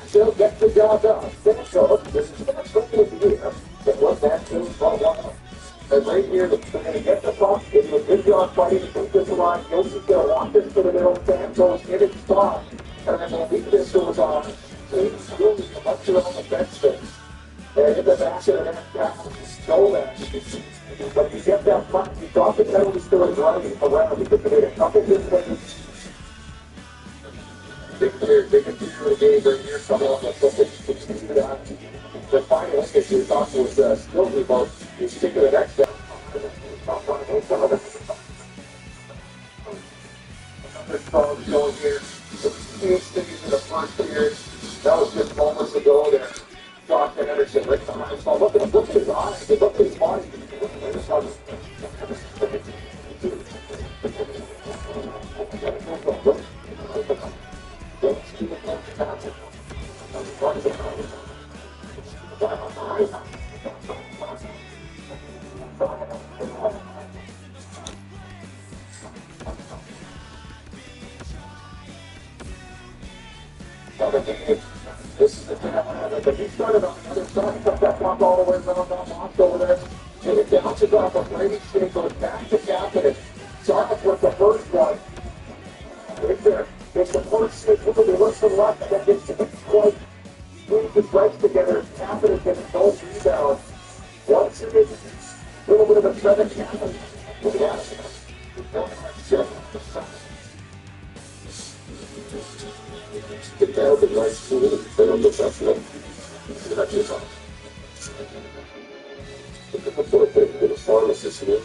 Still get the job done. So this is going to be here. That was that team brought one. And right here, they're going to get the puck. They do a good job fighting to keep this alive. Yoshi's going to walk this to the middle. Sam goes in its spot. And then the lead this goes on. He's really up to on the bench space. And in the back of the net, so that. But if you get that puck, you thought the penalty still is running around because they made a couple good things. They can do the game right here. Some of them continue that. The final issue you thought was still both. You stick to the next step. Another strong going here. Huge things in the front here. That was just moments ago there. Josh Anderson right behind his ball. Look at his eyes. Look at his body. This is the thing. He started on the other side, cut that block all the way around that box over there, and it bounces off a Brady shake, goes back to Captain. Sarkis with the first one. Right there. It's the first stick, look at the left and left, and then gets to the point. Squeeze his legs together, Captain is getting no rebound. Once it is a little bit of a threat at Captain. Get down the nice tool, put on the best one. That's just on. Look at the foot there, the pharmacist here.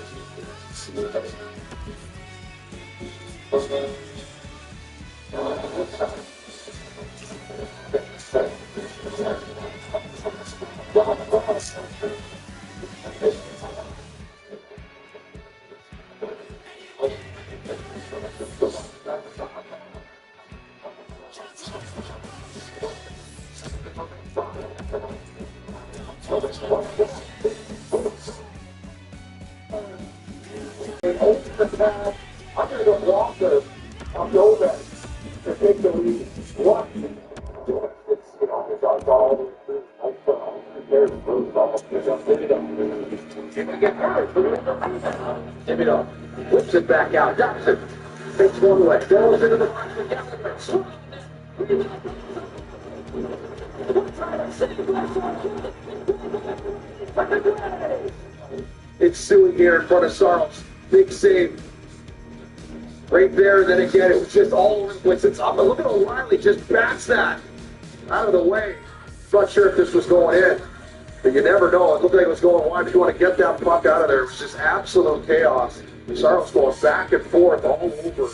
I'm going to go Walker on Gomez to take the lead. What? It's, you know, it's on ball. There's the blue ball. There's a fit it up. If we get hurt, give it up. Whips it back out. Johnson takes one away. Goes into the It's Suey here in front of Sarles. Big save. Right there, and then again, it was just all over the place. It's up. Look at O'Reilly just bats that out of the way. Not sure if this was going in, but you never know. It looked like it was going wide. If you want to get that puck out of there, it was just absolute chaos. Sarles going back and forth all over.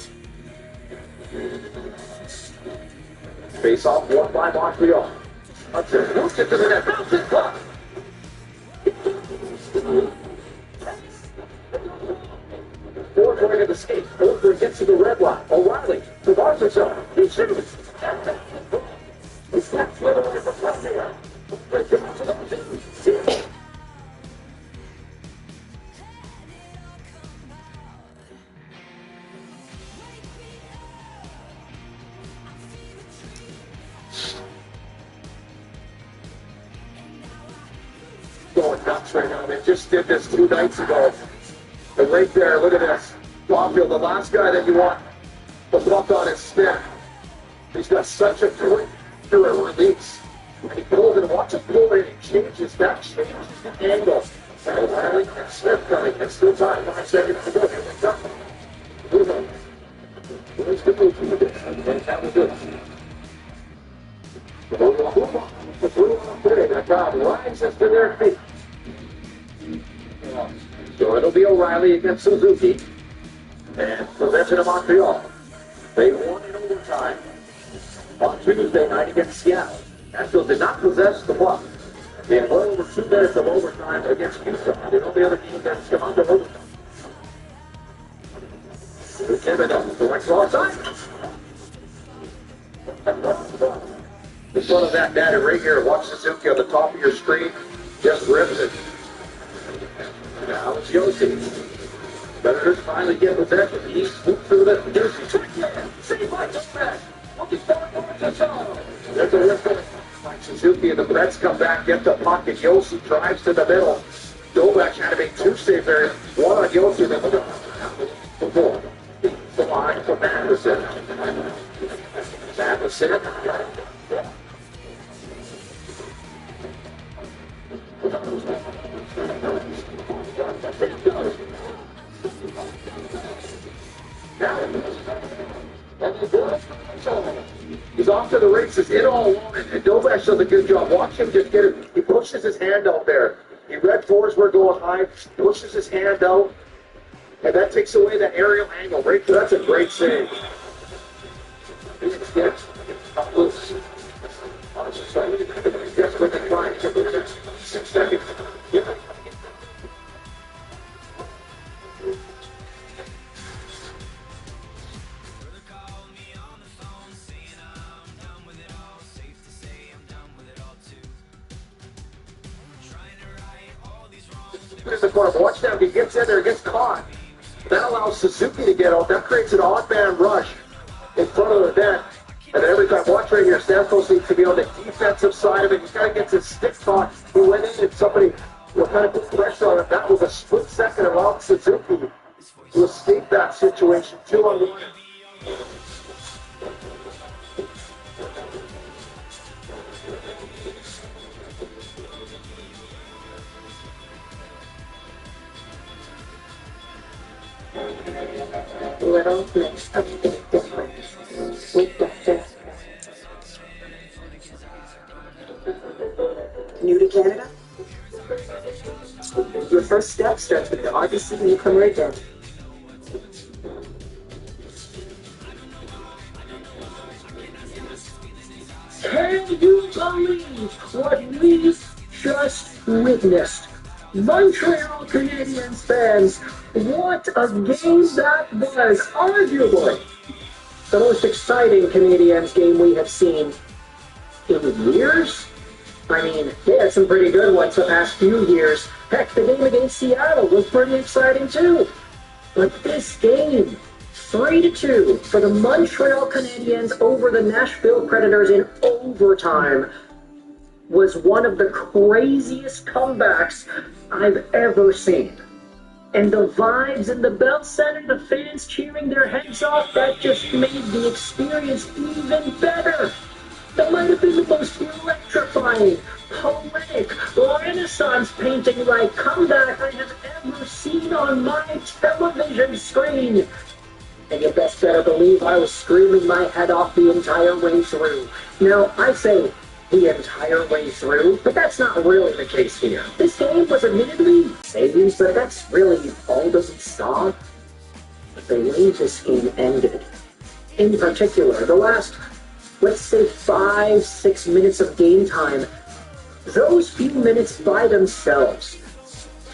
Face off one by Montreal. Hudson moves it to the net. Bounce it, puck. Forsberg at the skate. Forsberg gets to the red line. O'Reilly survives himself. He shoots. He snaps the other way from left here. Going nuts right now. They just did this 2 nights ago. And right there, look at this. Caulfield, the last guy that you want to block on his stick. He's got such a quick release. And he pulls it and watch it pull in. He changes that, changes the angle. And O'Reilly and Smith coming. It's still time. 5 seconds to go. Here they come. Where's the move? And that was good. That crowd rises to their feet. So it'll be O'Reilly against Suzuki. And possession of Montreal. They won in overtime on Tuesday night against Seattle. Nashville did not possess the puck. They had well over 2 minutes of overtime against Utah. The only other team that's come out to overtime. Thibodeau directs offside. In front of that data right here, watch Suzuki on the top of your screen. Just rips it. Now it's Yossi. Predators finally get possession. He swoops through the Yossi. Saved by Novak. There's a whistle. Suzuki and the Preds come back, get the puck, and Yossi drives to the middle. Novak had to make 2 saves there. One on Yossi, then the four. The line for Matheson. Matheson. He's off to the races, in all alone, and Novak does a good job. Watch him just get it. He pushes his hand out there. He read fours were going high, pushes his hand out, and that takes away that aerial angle. Right there, that's a great save. Desperately trying to lose 6 seconds. Here's the corner. Watch now. He gets in there, gets caught. That allows Suzuki to get out. That creates an odd man rush in front of the net. And every time, watch right here, Stamkos needs to be on the defensive side of it. He's got to get his stick caught. He went in and somebody kind of put pressure on him. That was a split second allowed Suzuki to escape that situation. 2-on-1. Little mix of big difference. Sweet doctor. New to Canada? Your first step starts with the RBC newcomer identity. Can you believe what we just witnessed? Montreal Canadiens fans, what a game that was! Arguably the most exciting Canadiens game we have seen in years. I mean, they had some pretty good ones the past few years. Heck, the game against Seattle was pretty exciting too. But this game, 3-2 for the Montreal Canadiens over the Nashville Predators in overtime, was one of the craziest comebacks I've ever seen. And the vibes in the Bell Center, the fans cheering their heads off, that just made the experience even better. That might have been the most electrifying, poetic, Renaissance painting-like comeback I have ever seen on my television screen. And you best better believe I was screaming my head off the entire way through. Now, I say the entire way through, but that's not really the case here. This game was admittedly savings, but that's really all that we saw. But the way this game ended, in particular, the last, let's say 5-6 minutes of game time, those few minutes by themselves,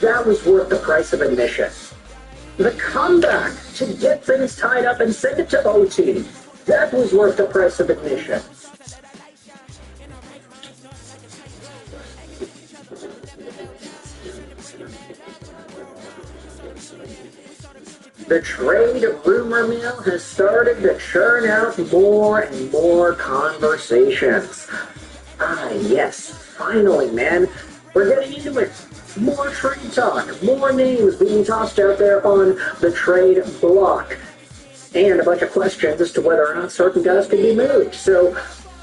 that was worth the price of admission. The comeback to get things tied up and send it to OT, that was worth the price of admission. The trade rumor mill has started to churn out more and more conversations. Ah, yes, finally, man. We're getting into it. More trade talk, more names being tossed out there on the trade block, and a bunch of questions as to whether or not certain guys can be moved. So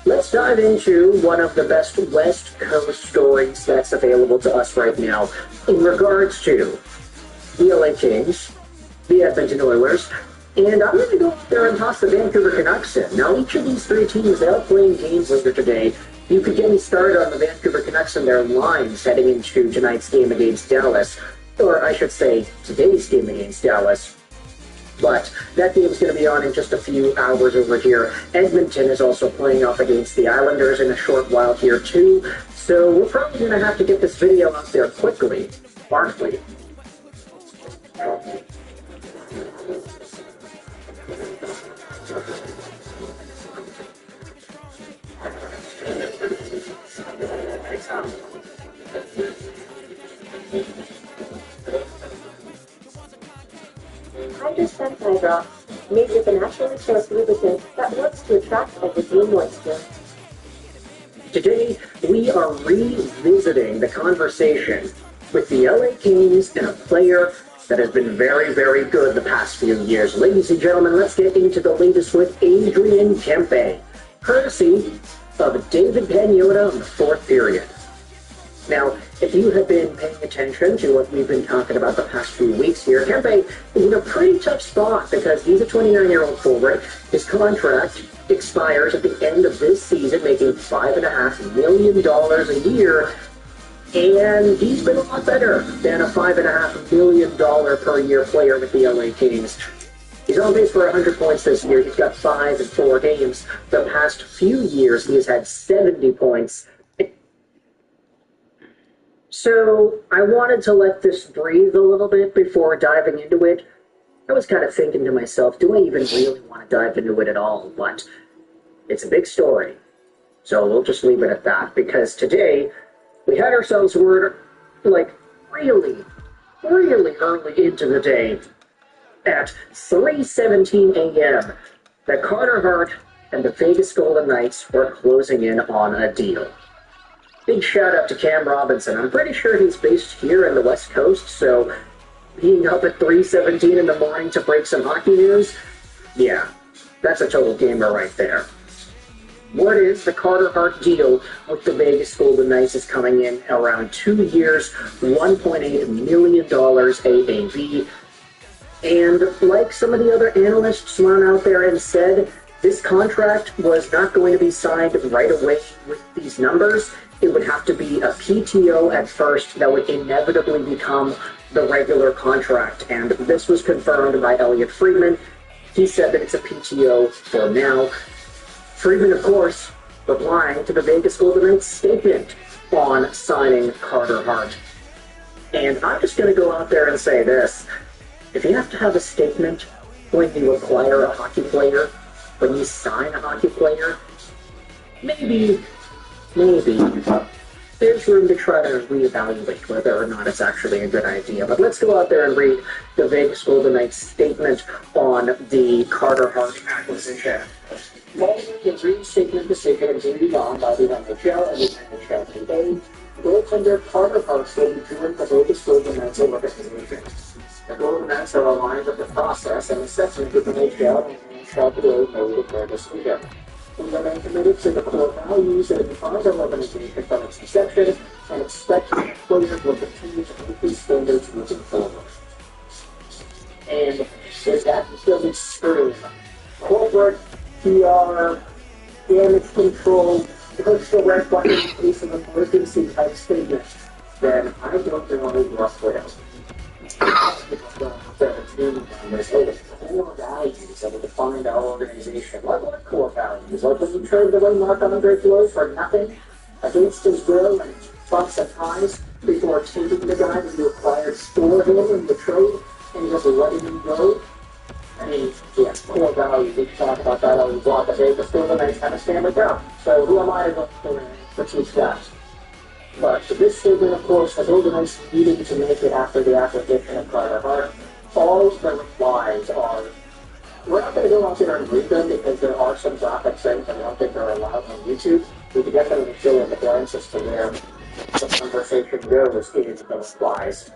let's dive into one of the best West Coast stories that's available to us right now in regards to the LA Kings, the Edmonton Oilers, and I'm going to go up there and toss the Vancouver Canucks in. Now, each of these three teams, they're playing games later today. You could get me started on the Vancouver Canucks and their lines heading into tonight's game against Dallas, or I should say, today's game against Dallas. But that game is going to be on in just a few hours over here. Edmonton is also playing off against the Islanders in a short while here too. So we're probably going to have to get this video out there quickly, aren't we? Hydrospec eye drops, made with a naturally sourced lubricant that works to attract and retain moisture. Today, we are revisiting the conversation with the LA Kings and a player that has been very, very good the past few years. Ladies and gentlemen, let's get into the latest with Adrian Kempe, courtesy of David Pagnotta on the fourth period. Now, if you have been paying attention to what we've been talking about the past few weeks here, Kempe is in a pretty tough spot because he's a 29-year-old forward. His contract expires at the end of this season, making $5.5 million a year, and he's been a lot better than a $5.5 million per year player with the LA Kings. He's on pace for 100 points this year. He's got 5 in 4 games. The past few years, he has had 70 points. So I wanted to let this breathe a little bit before diving into it. I was kind of thinking to myself, do I even really want to dive into it at all? But it's a big story. So we'll just leave it at that, because today we had ourselves word, like, really early into the day at 3:17 a.m. that Carter Hart and the Vegas Golden Knights were closing in on a deal. Big shout out to Cam Robinson. I'm pretty sure he's based here in the West Coast, so being up at 3:17 in the morning to break some hockey news, yeah, that's a total gamer right there. Word is the Carter Hart deal with the Vegas Golden Knights is coming in around 2 years, $1.8 million AAV. And like some of the other analysts went out there and said, this contract was not going to be signed right away with these numbers. It would have to be a PTO at first that would inevitably become the regular contract. And this was confirmed by Elliot Friedman. He said that it's a PTO for now. Friedman, of course, replying to the Vegas Golden Knights statement on signing Carter Hart. And I'm just going to go out there and say this. If you have to have a statement when you acquire a hockey player, when you sign a hockey player, maybe there's room to try to reevaluate whether or not it's actually a good idea. But let's go out there and read the Vegas Golden Knights statement on the Carter Hart acquisition. Following the reinstatement decision agreed on by the NHL and the NHL today, goaltender Carter Hart will be joined the Vegas Golden Knights organization. The Golden Knights are aligned with the process and assessment with the NHL and the NHL today made earlier this weekend. We remain committed to the core values that define our organization from its inception and expect that players will continue to meet these standards moving forward. And there's that doesn't scream corporate PR, damage control, push the red button in case of emergency type statement, then I don't know what's with. There's core values that will define our organization. What core values? Like when you traded away Marc-Andre Fleury for nothing against his will and bumps and ties before taking the guy that you acquired for him in the trade and just letting him go. I mean, yeah, core values. We can talk about that on the blog today, but still the Knights kind of stand it down. So who am I to teach that? But this statement, of course, the Golden Knights needed to make it after the acquisition of Carter Hart. All the replies are, we're not going to go out there and read them because there are some graphic things and I don't think they're allowed on YouTube. We can definitely fill in the blanks as to where the conversation goes in the replies.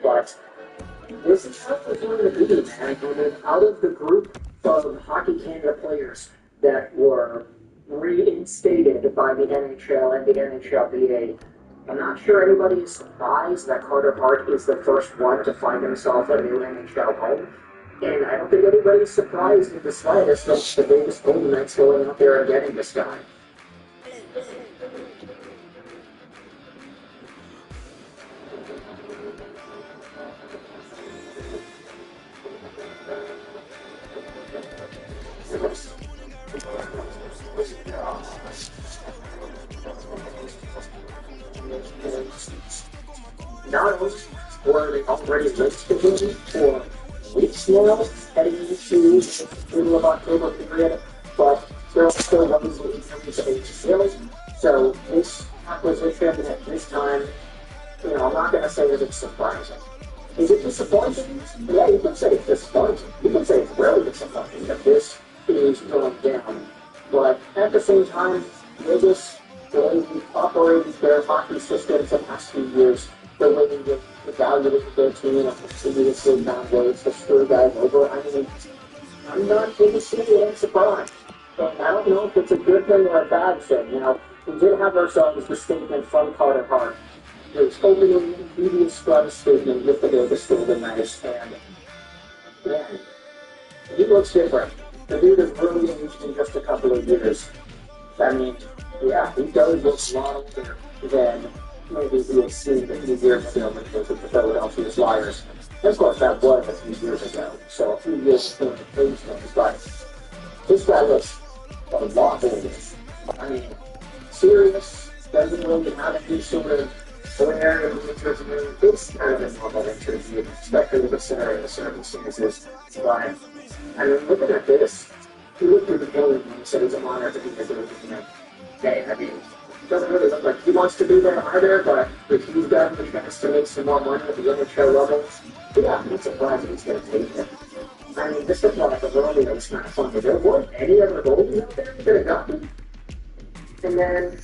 But this is how it's going to be, man. I mean, out of the group of Hockey Canada players that were reinstated by the NHL and the NHLPA, I'm not sure anybody is surprised that Carter Hart is the first one to find himself a new NHL home. And I don't think anybody's surprised in the slightest that the Vegas Golden Knights going out there and getting this guy. not only were they already linked to him for weeks now, heading into the middle of October period, but there also was the injuries of ACL. So this acquisition at this time, I'm not going to say that it's surprising. Is it disappointing? Yeah, you could say it's disappointing. You could say it's really disappointing that this is going down. But at the same time, Vegas, the way we've operated their hockey system for the past few years, the way they've evaluated their team and continuously found ways to screw guys over, I'm not going to see any surprise. And I don't know if it's a good thing or a bad thing. Now, we did have ourselves the statement from Carter Hart. His opening media scrum statement with the Vegas Golden Knights, and man, he looks different. The dude has really aged in just a couple of years. Yeah, he does look a lot older than maybe he had seen a few years ago when he was with the Philadelphia Flyers. And of course, that was a few years ago, so a few years before the age things, but this guy looks a lot older. Serious, doesn't really have any sort of flair in the interview. It's kind of a normal interview, especially considering the circumstances. But, looking at this, he looked at the game and he said it's an honor to be here doing the day. It doesn't really look like he wants to be there either, but if he's got the chance to make some more money at the NHL level, yeah, I'm not surprised he's going to take it. This looked like a early that was kind of fun. There weren't any other goalies out there that could have gotten. And then,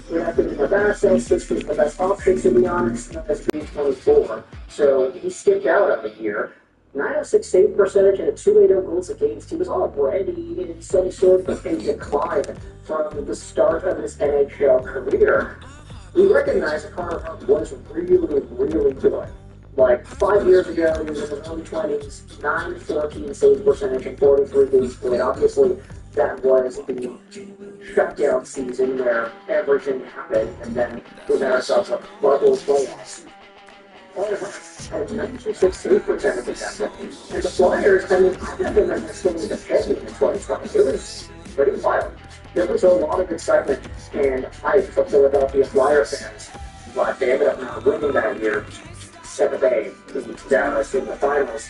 we have to be the best assets. This was the best offseason, to be honest, as 324. So he skipped out of it here. 906 save percentage and a 280 goals against. He was already in some sort of a decline from the start of his NHL career. We recognize that Carter Hart was really, really good. Like 5 years ago, he was in his early 20s, 914 save percentage and 43 games played. Obviously, that was the shutdown season where everything happened, and then we got ourselves a bubble playoffs. And 96 save percentage at that point. And the Flyers, I have been understanding the champion in 2020. It was pretty wild. There was a lot of excitement and hype for Philadelphia Flyer fans, but they ended up not winning that year. 7-8 Dallas in the finals.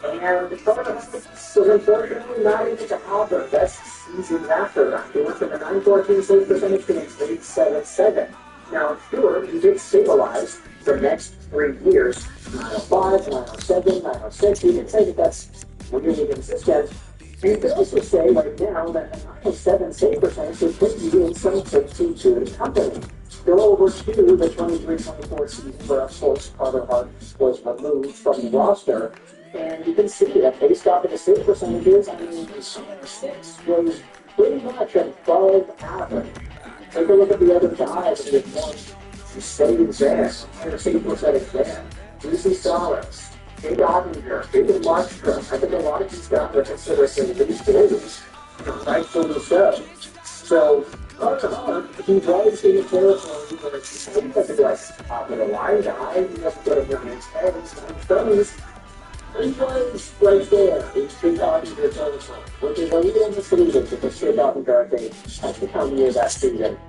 And Carter was unfortunately not able to have their best seasons after that. He went from a 914 save percentage to an 877. Now, sure, he did stabilize the next 3 years. 905, 907, 906. You can say that that's really consistent. And you could also say right now that a 907 save percentage would put you in some pretty good company. Go over to the 23-24 season where, of course, Carter Hart was removed from the roster. And you can see that based off of the save percentages, the 6 was pretty much above average. Take a look at the other guys and get more saves there, and save percentage there. Lucy Salas, Jake Ottinger, David Markstrom. I think a lot of these guys are considered these goalies, rightfully so. So, Carter Hart, he was in a territory where he doesn't like top of the line guy, he doesn't get a million heads and thumbs. He was right there in Jake Ottinger territory, which is a little misleading because Jake Ottinger, they had to come near that season.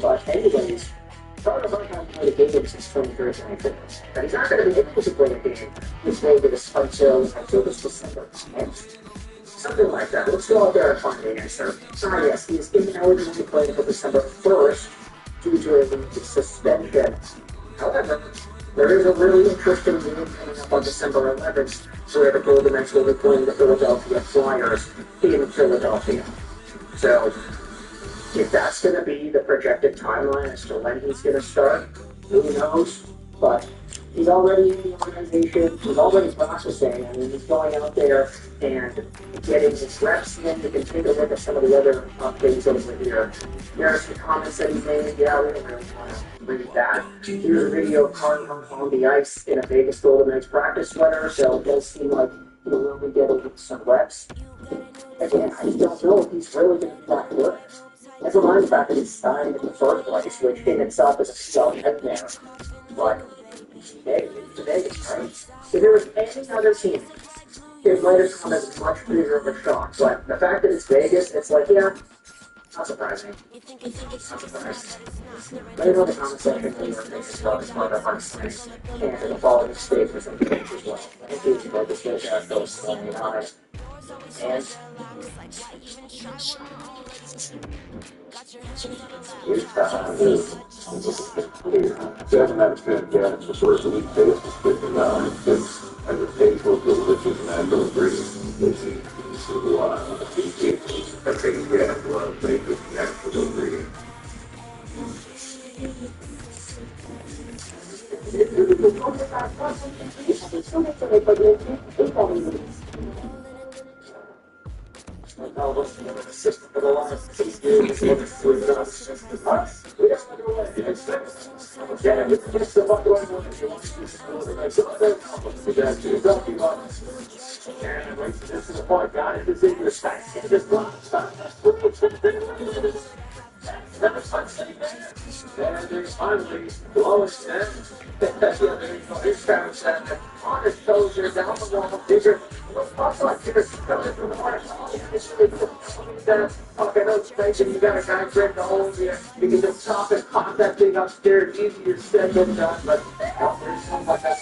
But anyways, Carter Hart hasn't played a game since 2013, and he's not going to be able to play a game with Vegas until this December 10th. Something like that. Let's go out there and find the answer. Yes, he is ineligible to play until December 1st due to a suspension. However, there is a really interesting game coming up on December 11th where the Golden Knights will be playing the Philadelphia Flyers in Philadelphia. So, if that's going to be the projected timeline as to when he's going to start, who knows? But he's already in the organization. He's already practicing. He's going out there and getting his reps in. You can take a look at some of the other updates over here. There's the comments that he made. Yeah, we don't really want to read that. Here's a video of Carter Hart on the ice in a Vegas Golden Knights practice sweater, so it does seem like he will be getting some reps. Again, I just don't know if he's really going to be that good. Never mind the fact that he's signed in the first place, which in itself is a strong head there. But today is right. If there was any other team, it might have come as much bigger of a shock. But the fact that it's Vegas, it's like, yeah, Not surprising. Not surprising. Let me know in the comment section what your opinions about this part of our series and the following statements and things as well. Thank you for this video, those 29. And Seven out of 10 cats the first week taste is 59. And the taste will delicious natural ingredients. This is why I think cat love make it natural ingredients. now looking at the system for the last 6 years, we've done us. We have to go away. It's fixed. Yeah, it's just about going on. If you want to do something, I said, we got to drop you on. And wait, this is the part, guy. This is your stacks. Just one. Never touched anything. And there's finally lowest end. Yeah, there you go. Here's Travis Sandler. On his toes here, down the wall. Digger. Also, I figured coming from the water. Okay, no station. You got a guy break the hole here. You can just chop and pop that thing upstairs. Easier said than done, but there's something like that.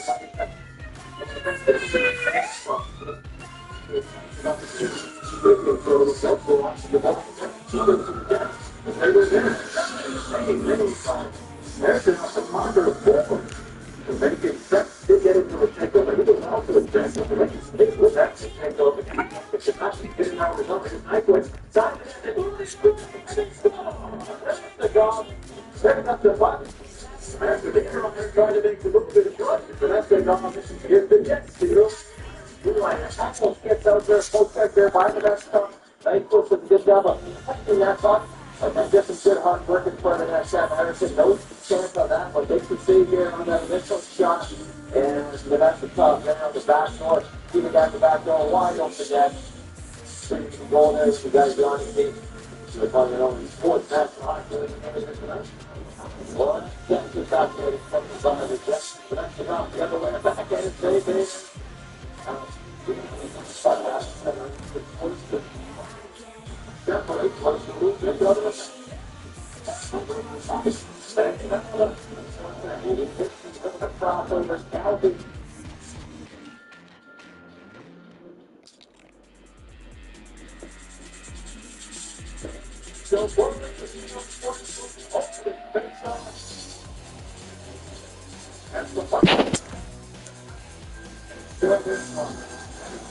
There's a commander of war. To make it sex to get into a takeover, he was also a takeover. To make it stick with that takeover, it should not be getting out of his own backwards. The dog, setting up the button. After the arrow, they're trying to make the move to the front. But that's the dog. Here's the jet steal. Axel gets out there, folks back there, buying the best stuff. Thankful for the good job of protecting that puck. And then get some good hard work in front of that Sam Harrison. No chance on that, but they can see here on that initial shot. And that's the top there on the back door. Even got the back door wide open again. Bringing the goal there, so you guys are on your feet. So they're calling it over the fourth match line for one. That's the back there from the side of the jet. But that's the top the other way. Back end, save it. Definitely close to move the other. Standing up. The crossover counting. So that's the fight.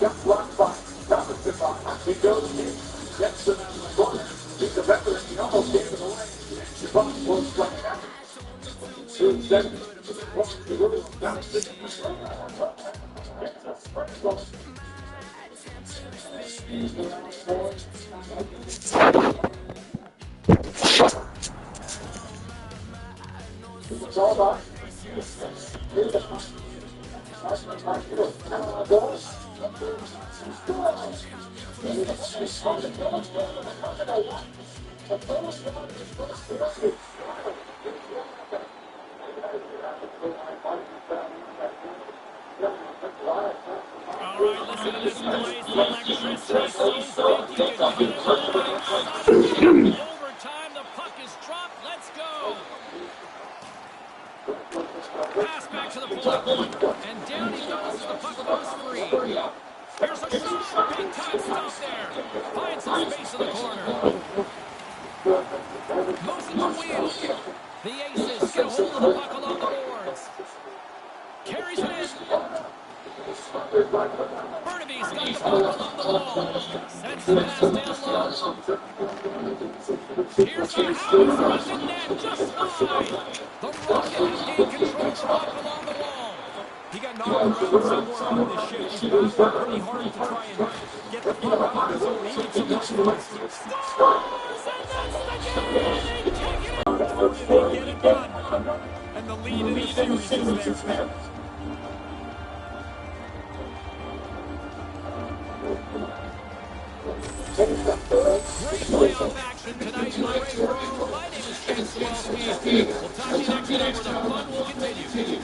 Just blocked by Robinson box. He goes in, gets him out of the corner. He's a veteran. He almost gave it away. The box will strike out. 2 seconds. What's the rule? Robinson. Gets a sprinkle. It's all about. Listen to this noise. The electricity so thick you can feel it all the way inside. Overtime, the puck is dropped. Let's go. Pass back to the point, and down he goes as the puck goes free. Here's a shot. Big time stop there. Finds some space in the corner. Moves in the wheel. The Aces get a hold of the puck along the boards. Carries it in. Burnaby's got the puck along the wall. Sends the pass down low. Here's a house. Runs in net just wide. The Rocket has gained control of the puck along the wall. He got knocked around somewhere on this shift. He's going pretty hard to try and get the puck out of his own. He needs some help. Scores! And that's the game! They take it out. They get it done. And the lead in the series is there. Great playoff action tonight in the Ray Room. My name is Ken Swalski. We'll talk to you next time where the fun will continue.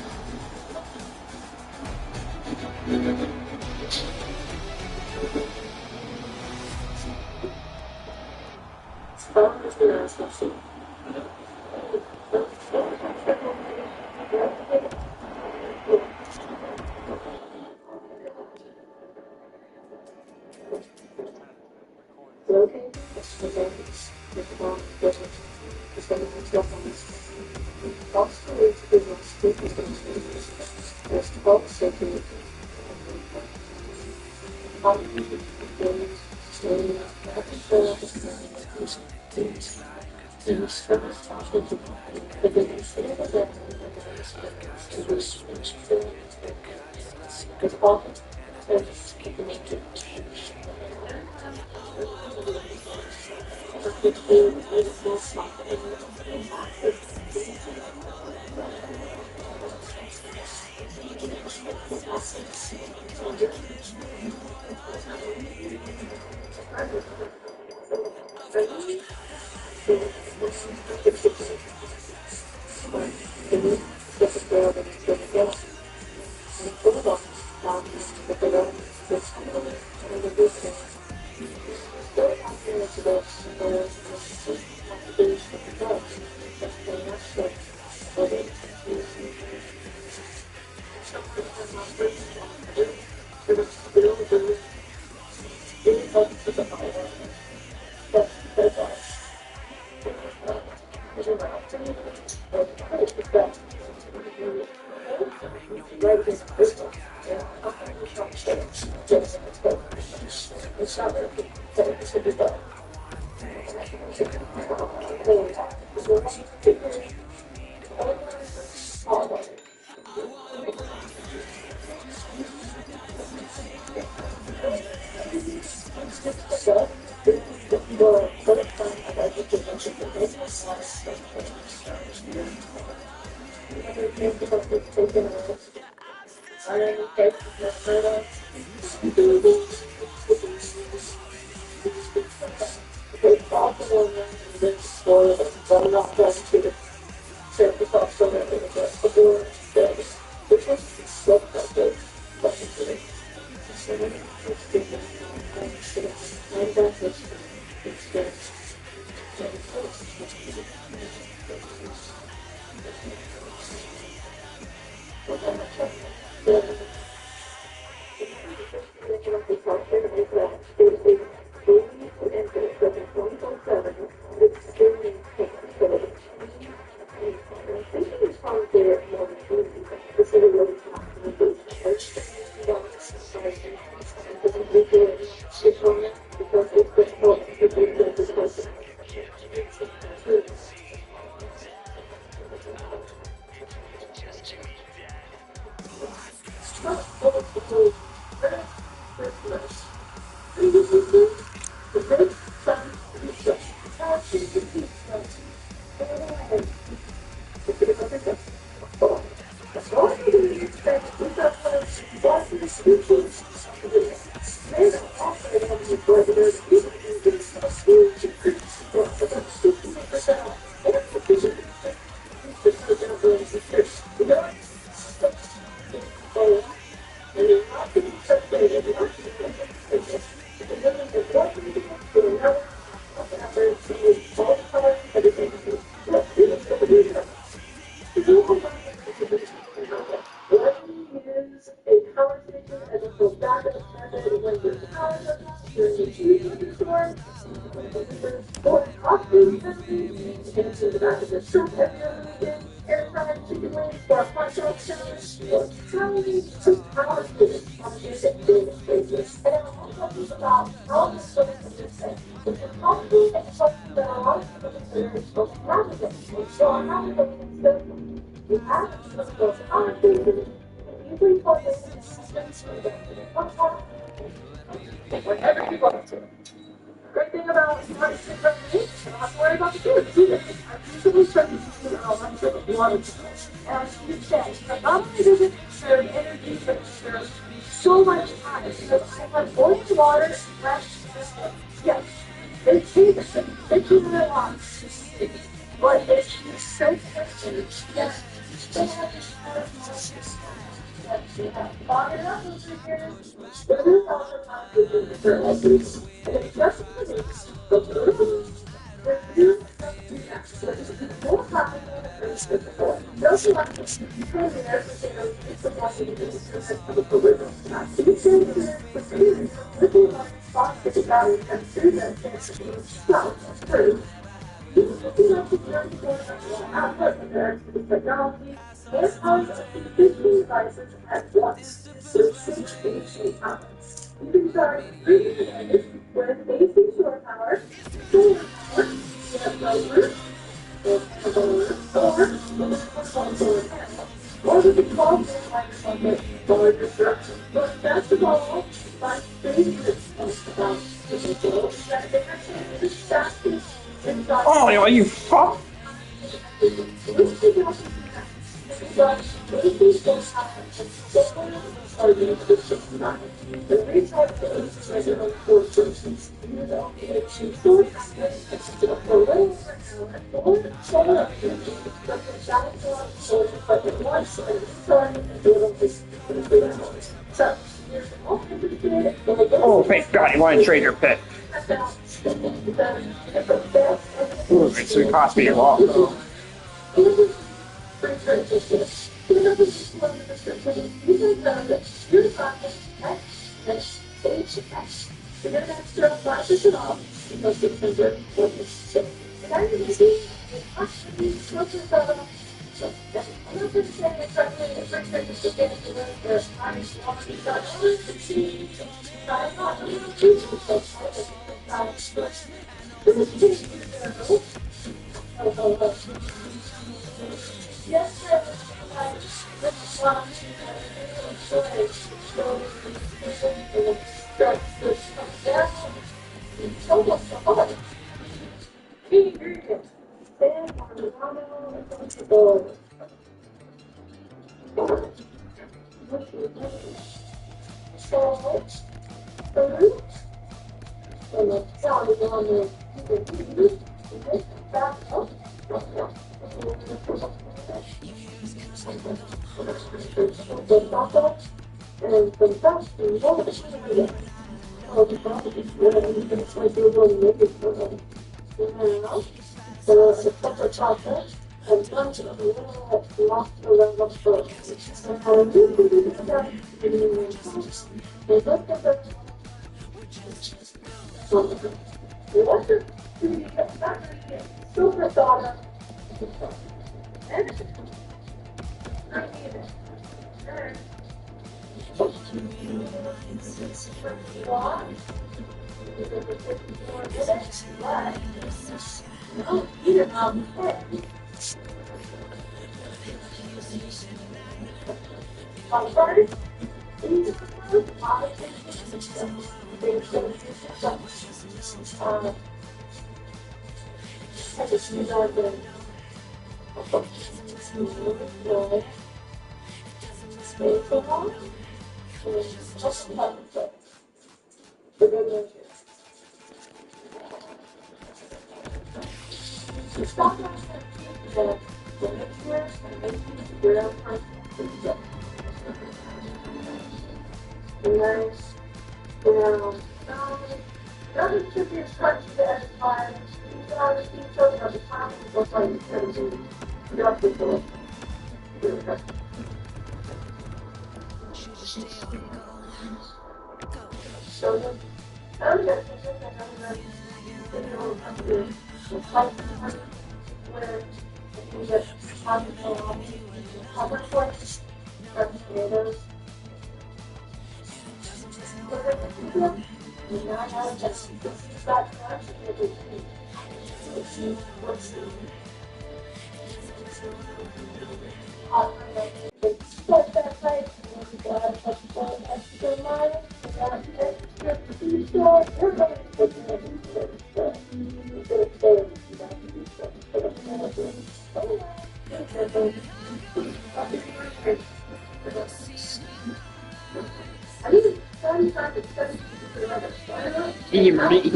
Technology and cause up to 15 devices at once with 6 AC outlets. You can charge 3 days with AC shore power, solar power, and solar, or we can call it Microsoft for destruction. But best of all, my favorite about the control is that they actually exactly inside. Oh, you fuck! Oh, thank God, you want to trade your pick. Ooh, it's going to cost me a lot, though.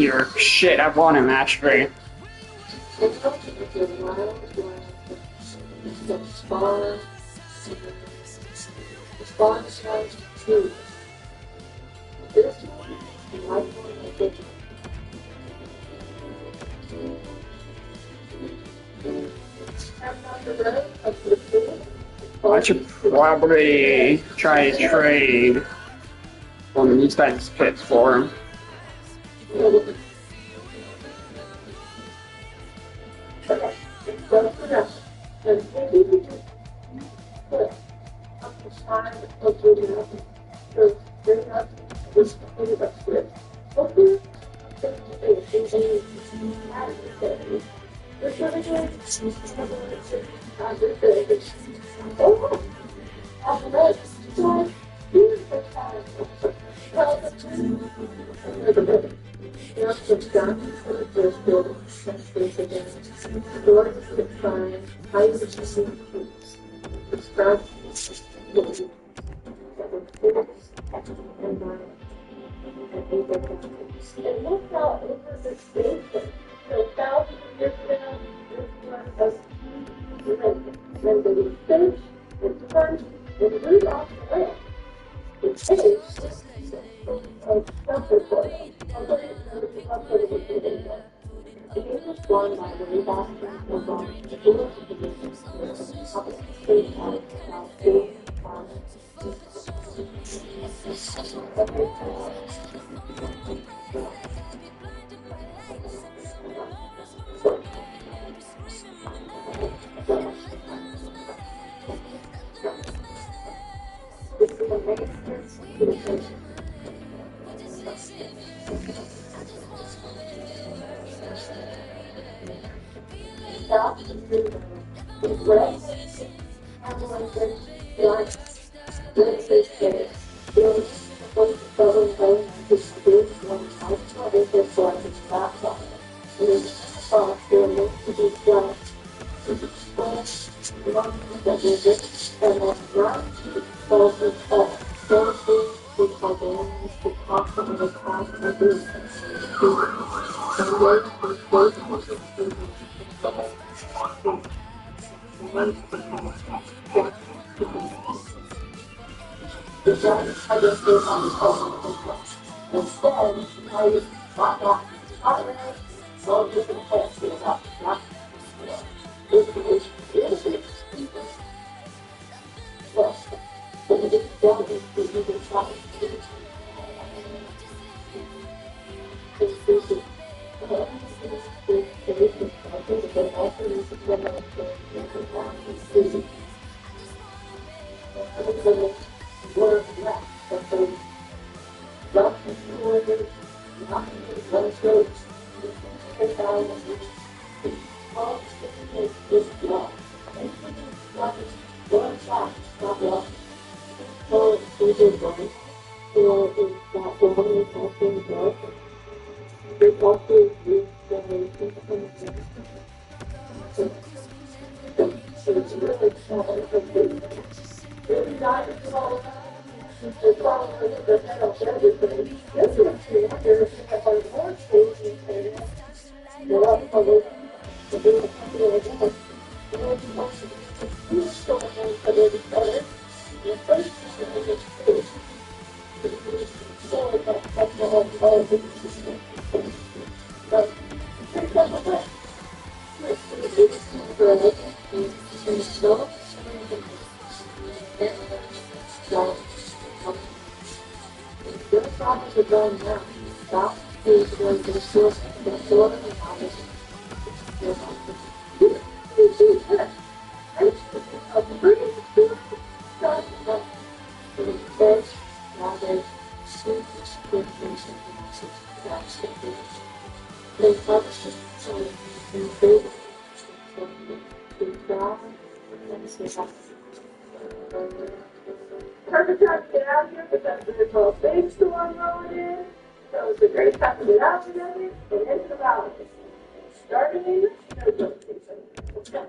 Here. Shit, I won a match 3. I should probably try to trade one of these guys' picks for him. Perfect time to get out of here because there's a big storm rolling in. So it's a great time to get out of the desert and into the valley. Starting in the snow season. Let's go.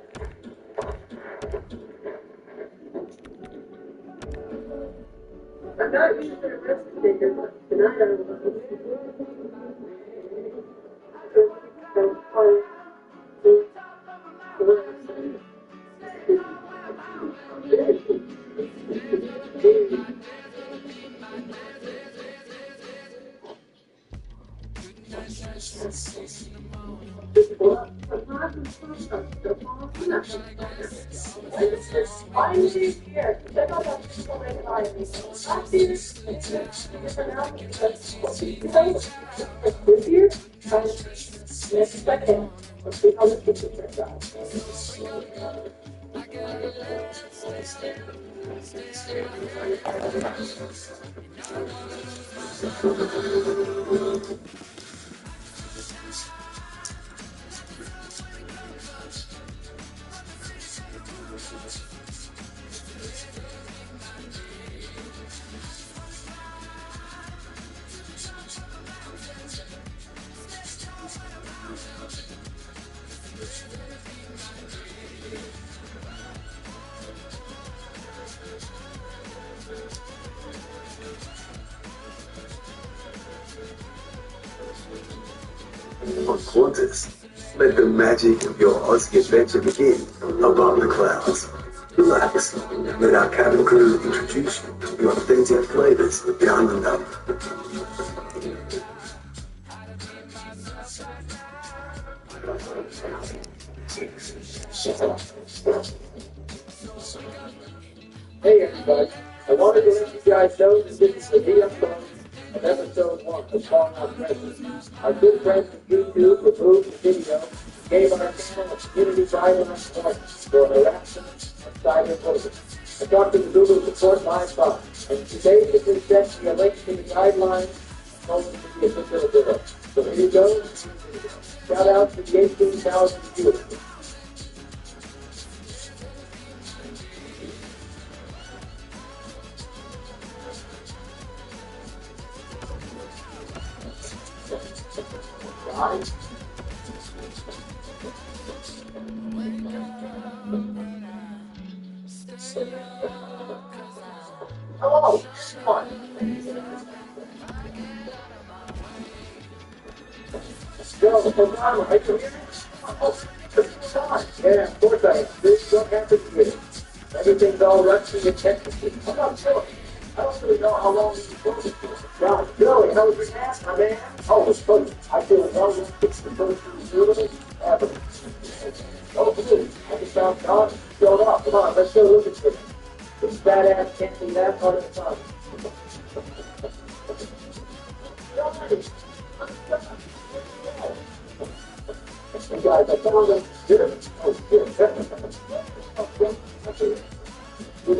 I'm not usually a risk taker, but tonight I was. Finally here. Check out that people in line. Last year, this year, let's expect him. Let's see how the future turns out. On Qantas, let the magic of your Aussie adventure begin above the clouds. Relax, and let our cabin crew introduce you to the authentic flavors behind the number. Hey everybody, I wanted to let you guys know that this is the reupload of episode 1 of Calling Out Presidents. Our good friends at YouTube removed the video, gave our channel a community guidelines for harassment and cyberbullying. I talked to the Google support line phone, and she basically sent me a link to the guidelines and told me to be a good little girl. So here you go. Shout out to the 18,000 viewers. Hello, come on. Yo, Obama, are you here? Oh, yeah, of course I am. This don't have to be it. Everything's all rusty and technical. I'm not sure. I don't really know how long you've been going for. Right, Billy, how was your nap, my man? Oh, it's funny. I feel well, it's the first thing ever. Oh, dude, I just found John showed up. Come on, let's go look at him. This badass can't be that part of the time. Hey guys, I found him. Here. Oh, shit.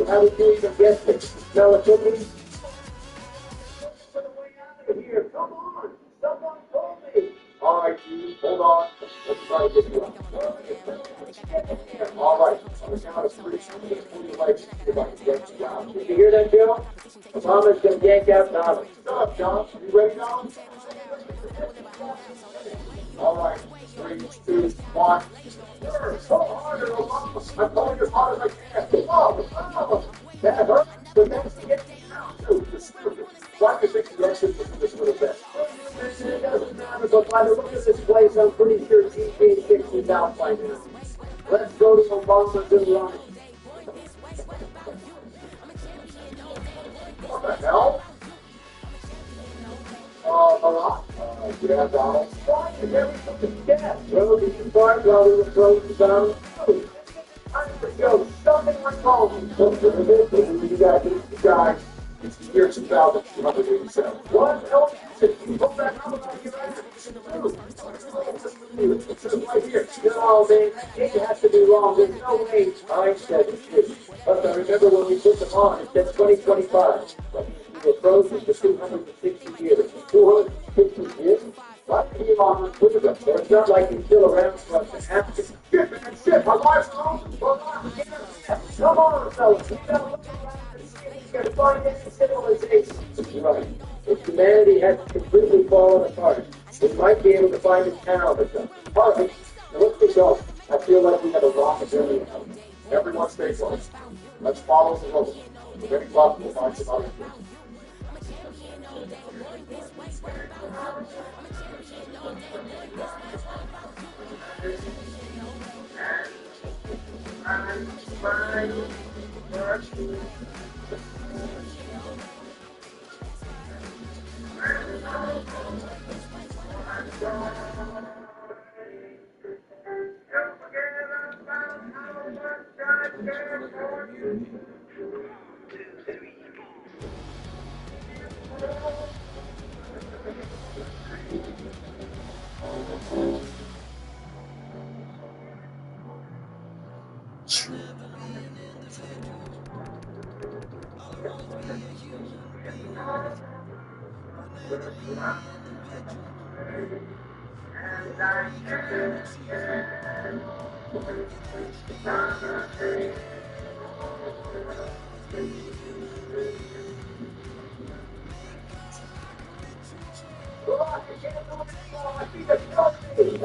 How did you even get this? Smell a cookie? Here, come on! Someone call me! Alright, dude, hold on. Let's try to get you out. Alright, on the count of 3, who do you like to see if I can get you out? Did you hear that, Bill? Obama's gonna yank out Donald. Shut up, John. You ready, Donald? Alright, 3, 2, 1. Sure, so harder, Obama. I'm going as hard as I can. Oh, that hurt. But that's to get me out, too. It's stupid. Why do you think the exit was this little bit? It doesn't matter, but by the look of this place, I'm pretty sure TK kicks me out by now. Let's go to Obama's and run. What the hell? Yeah, Donald. Why is everything dead? Well, did you find while we were frozen down? I'm gonna go. Something went wrong. You guys, it's the year 2287. What else is it? You pull that number out of your ass. It's right here. No, man, it has to be wrong. There's no way I said it. But I remember when we put them on, it said 2025. We were frozen for 260 years. 260 years? Why did he on with them? It's not like he's still around for us to have to. Shit, my wife's home. Come on, fellas. We gotta look around and see if we can find any civilization. Right. If humanity has completely fallen apart, we might be able to find a town or something. All right, now let's get going. I feel like we have a rocket journey now. Everyone stay close. Let's follow the rules. If any problem, we'll find some other things. I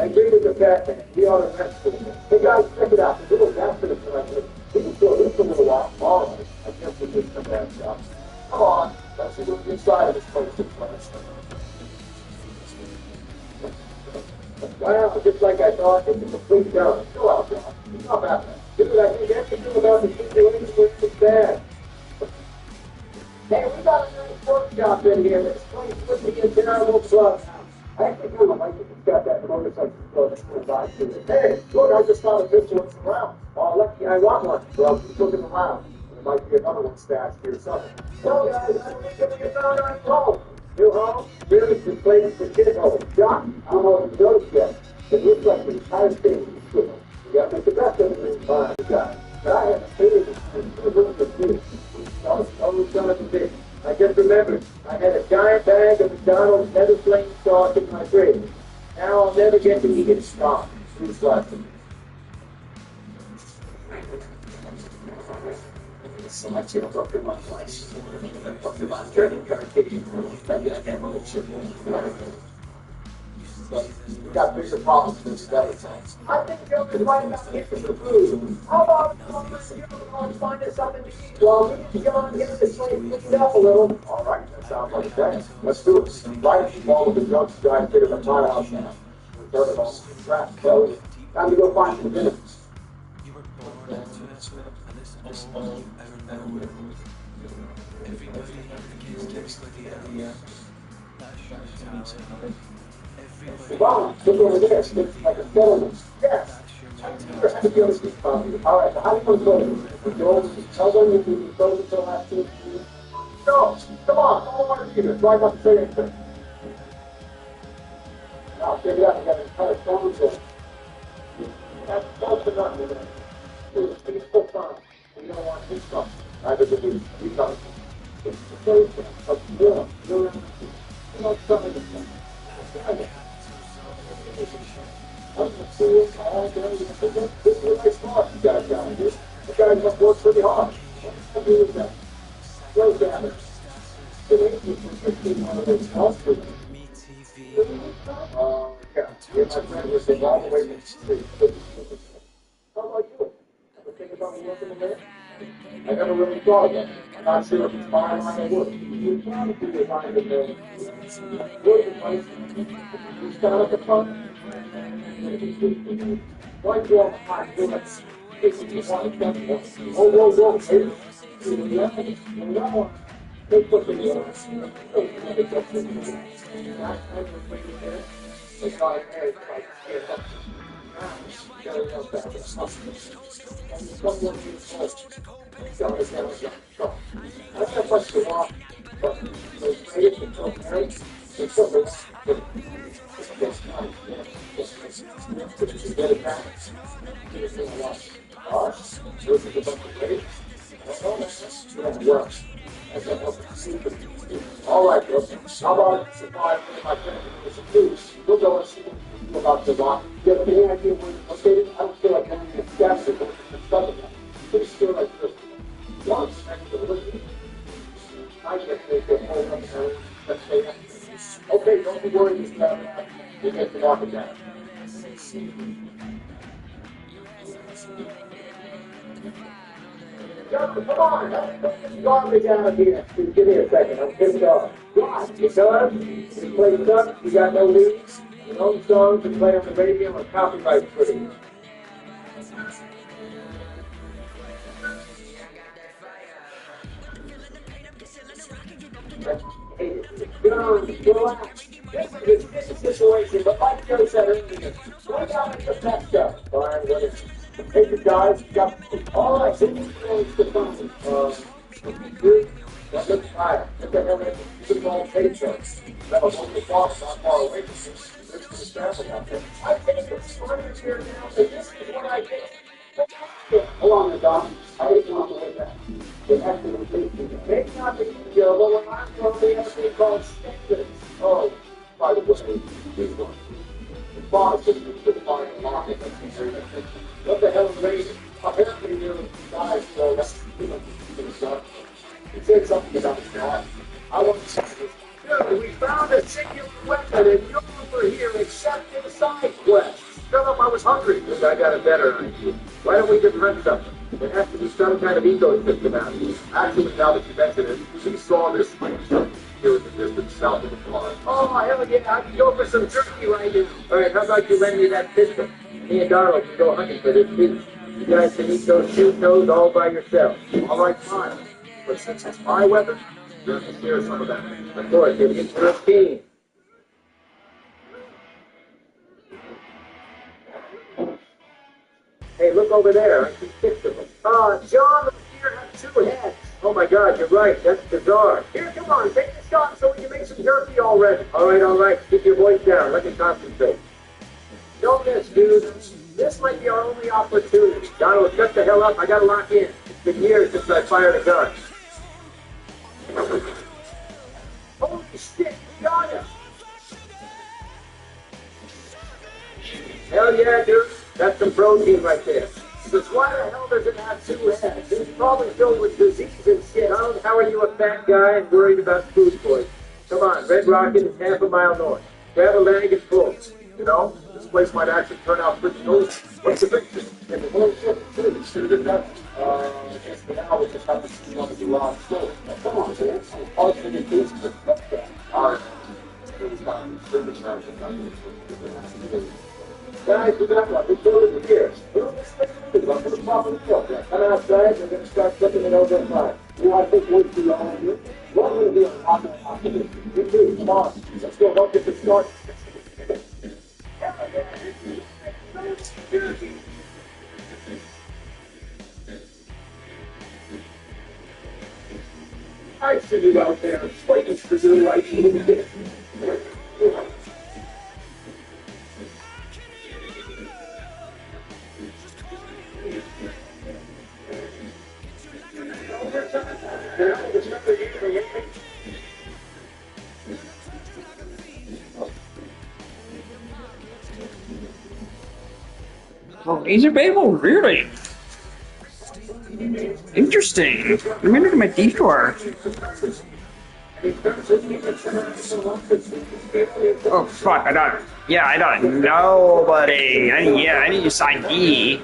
agree with the fact that we ought to rest for him. Hey guys, check it out. The little bastard is tonight. We can still live for a little while. All right. I guess we just come back down. Come on. Let's see what's inside of this place. Wow, just like I thought, it's a complete down. Go out, John. Stop at that. Dude, I think everything about the situation is bad. Hey, we got a nice workshop in here. This place would be a terrible club. I actually kind of like it. It's got that motorcycle that's by to it. Hey, look, I just found a picture of some around. Oh, lucky I want one. Well, keep looking around. There might be another one stashed here somewhere. Well, guys, I don't think we found our home. New home? Really, this place is for kids home. John, I don't know if you noticed yet. It looks like the entire thing is good. We got to make the best of it. Fine, we got it. But I haven't seen it in 2 rooms of food. I just remembered, I had a giant bag of McDonald's never flame sauce in my fridge. Now I'll never get to eat it. Stop. Please bless me. So much you talk to my place. Talk to my credit card. Maybe I can't really ship but we got bigger problems than today. I think Joe is right about getting the food. How about you find us something to eat while we go and get this place cleaned up a little? All right, that sounds like a plan. Let's do it. Right in all of the drugs drive bit of a tire house now. We've done it all. Crap, closed. Time to go find some dinner. You were born into it, and this is all I remember. Everybody against everybody else. That shows me Wow, look over there. It's like a settlement. Yes. All right, so how do you want to go? We go, tell them if we close until last 2 weeks. No, come on, don't want to either. Try not to say anything. Now, check it out. We got an entire phone bill. That's close to nothing. It's still fine. We don't want this stuff. Neither do we. We come. It's the same thing. But still, you're not something to say. This is really smart, you guys down here. You guys must work pretty hard. What do you do with that? Slow down it. One of those house food. Yeah. My friend was in all the way to the street. How about you? Ever think about working in there? I never really thought of it. I'm not sure if it's my line of work. You probably do your line of work. Work advice. You start at the front. Why do all the hard work? Oh, whoa, whoa, baby. No. They put the all right, how about supply my friend with some food? We'll go and see about the lot. Do you have any idea where it's located? I don't feel like having a gas or something. Pretty sure like this. Once, I guess they get hold of it. Let's say that. Okay, don't be worried, Mr. Abbott. We'll get the market down. Come on, let's garbage out of here. Give me a second, I'm pissed off. God, you done? You play stuff, you got no leads, your own songs you play on the radio are copyright free. Hey, relax. This is a situation, but like Joe said earlier, what about the best stuff? Fine, what is it? Hey, you guys, got all I think is the fun. Dude, that looks fire. What the hell is football paychecks? That was only boss not far away from me. There's some family out there. I think it's funny here now, so this is what I did. Hold on, the dog. I didn't want to wait that. It has to be tasty. Maybe not the but when I'm from the other called standards. Oh, by the way, these ones. The boss is the fire market. What the hell is raising? Apparently, you guys know that's he said something about that. I want to say this. Dude, we found a singular weapon and you're over here accepting side quests. Philip, I was hungry. Look, I got a better idea. Why don't we just rent something? There has to be some kind of ecosystem out here. Actually, now that you mention it, we saw this thing here in the distance south of the pond. Oh, hell yeah, I can go for some turkey right now. All right, how about you lend me that pistol? Me and Darrell can go hunting for this beast. You guys can eat those shoot toes all by yourself. All right, fine. But since it's my weapon, you have to share some of that. Of course, if it's your team. Hey, look over there. I see 6 of them. John over here has 2 heads. Oh my God, you're right. That's bizarre. Here, come on, take the shot so we can make some jerky already. All right. Keep your voice down. Let me concentrate. Don't miss, dude. This might be our only opportunity. Donald, shut the hell up. I gotta lock in. It's been years since I fired a gun. Holy shit, you got him! Hell yeah, dude. That's some protein right there. But why the hell does it have 2 heads? It's probably filled with disease and shit. How are you a fat guy and worried about food poisoning? Come on, Red Rocket is half a mile north. Grab a leg and pull. You know, this place might actually turn out pretty cool. What's the big thing? And the whole shit, should have been done. Just for now, we just have to see on the last floor. Come on, man. All you can do is just look that. All right. Guys, we got one. We built it for years. Build this thing. We're to the top of the hill. Come outside, we're going to start flipping it over at night. You know, I think we'll see all of you. We're going to be on top of it. You too. Come on. Let's go. Don't get this started. I see you out there, waiting for the right move. Oh, laser babel? Really? Interesting. I'm into my detour. Oh fuck! I don't. Nobody. I need his ID.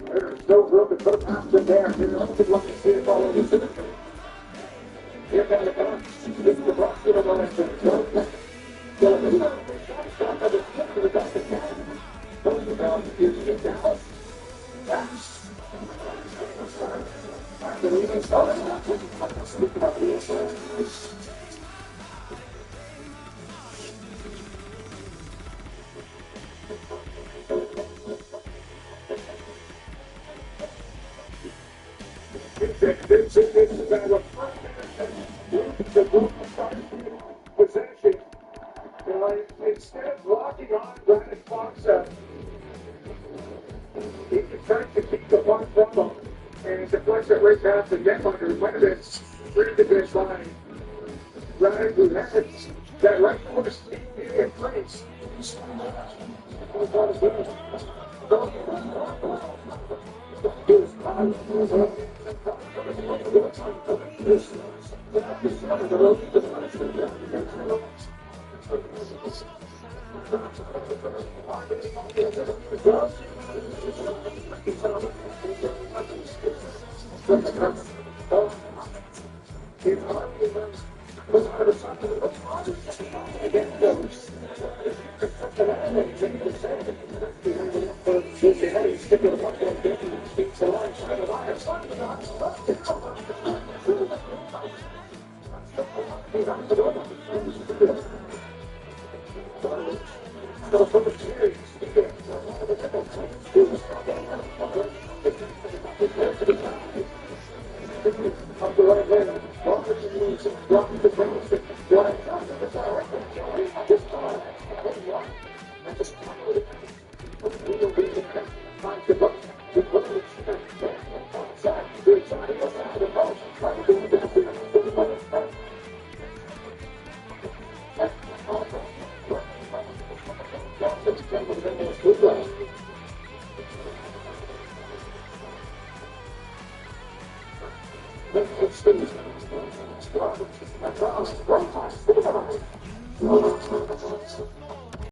There's no room to put a mountain there. You're going to look and see it all over the here comes the car. This is the box. You don't know what's going to go. Instead of walking on granite box, he decided to keep the one from him. And it's a place that right past the net under one of the three defense line. Right, who has that right force in place.